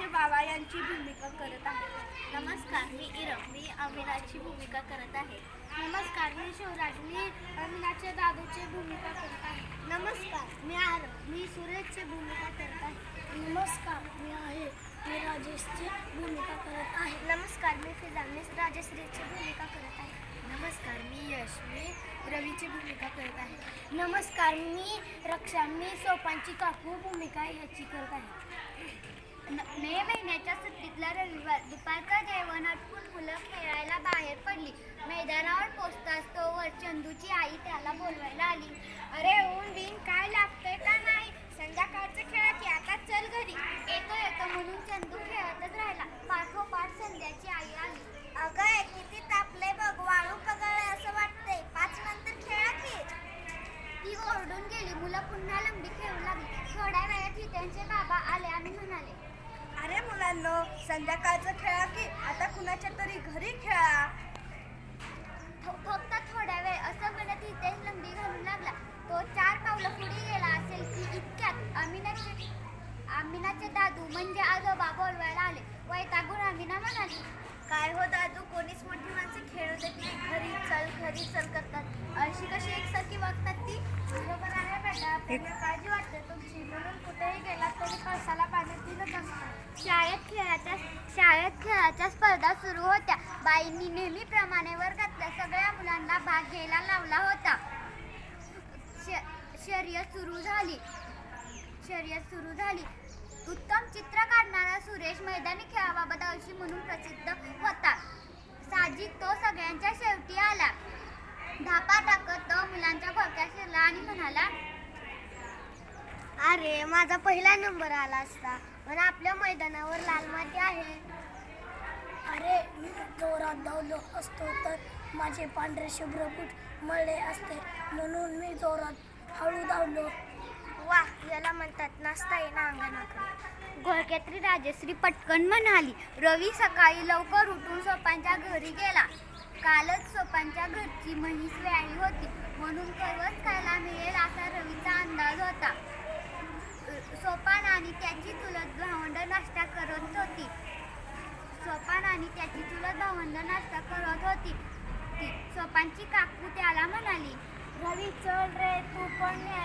रवीचे बाबा यांची भूमिका करत आहे. नमस्कार, मी इरम. मी अमिनाची भूमिका करत आहे. नमस्कार, मी शिवराज. मी अमिनाचे दादूची भूमिका करत आहे. नमस्कार, मी आरव. मी सुरेशची भूमिका करत आहे. नमस्कार, मी आहे. मी राजेशची भूमिका करत आहे. नमस्कार, मी फिजा. मी राजश्रीची भूमिका करत आहे. नमस्कार, मी यश. मी रवीची भूमिका करत आहे. नमस्कार, मी रक्षा. मी सोपांची काकू भूमिका याची करत आहे. मे महिन्याच्या सुट्टीतला रविवार दुपारचं जेवण आटपून मुलं खेळायला बाहेर पडली. मैदानावर पोचताच तोवर चंदूची आई त्याला बोलवायला आली. अरे ऊन बिन काय लागतंय का नाही? संध्याकाळचं खेळाची, आता चल घरी. येतो येतो म्हणून चंदू खेळतच राहिला. पाठोपाठ संध्याची आई आली. अगं किती तापले बघ, वाळू पगळले असं वाटतंय. 5 नंतर खेळा की. ती ओरडून गेली. मुलं पुन्हा लंबी खेळू लागली. थोड्या वेळात त्यांचे बाबा आले आणि म्हणाले, अरे मुलांनो, संध्याकाळचं खेळा की. आता कुणाच्या तरी घरी खेळा. फक्त थोड्या वेळ असं म्हणत हितेश लंबी घालू लागला. तो 4 पावलं पुढे गेला असेल की इतक्यात आमिनाचे दादू म्हणजे आजोबा बोलवायला आले. वैतागून आमिना म्हणाली, काय हो दादू, कोणीच मोठी माणसं खेळू देत नाही. घरी चल करतात. अशी कशी एकसारखी वागतात ती? बरोबर आहे बेटा, आपल्याला काळजी वाटते तुमची, म्हणून कुठेही गेला तरी कळसाला पाणी दिलंच असतं. शाळेत खेळाच्या स्पर्धा सुरू होत्या. बाईंनी नेहमीप्रमाणे वर्गातल्या सगळ्या मुलांना भाग घ्यायला लावला होता. शर्यत सुरू झाली. उत्तम चित्र काढणारा सुरेश मैदानी खेळाबाबत अशी म्हणून प्रसिद्ध होता. साहजिक तो सगळ्यांच्या शेवटी आला. धापा टाकत तो मुलांच्या घोक्यात शिरला आणि म्हणाला, अरे माझा पहिला नंबर आला असता, पण आपल्या मैदानावर लाल माती आहे. अरे मी जोरात धावलो असतो तर माझे पांढरे शुभ्र बूट मळले असते, म्हणून मी जोरात हळू धावलो. वा, याला म्हणतात नाचता येणं अंगणाकडे. घोळक्यातली राजश्री पटकन म्हणाली. रवी सकाळी लवकर उठून सोपांच्या घरी गेला. कालच सोपांच्या घरची म्हैस व्याळी होती, म्हणून कवच खायला मिळेल असा रवीचा अंदाज होता. सोपान आणि त्याची चुलत भावंड नाश्ता करत होती. सोपानची काकू त्याला म्हणाली, रवी चल रे, तू पण ये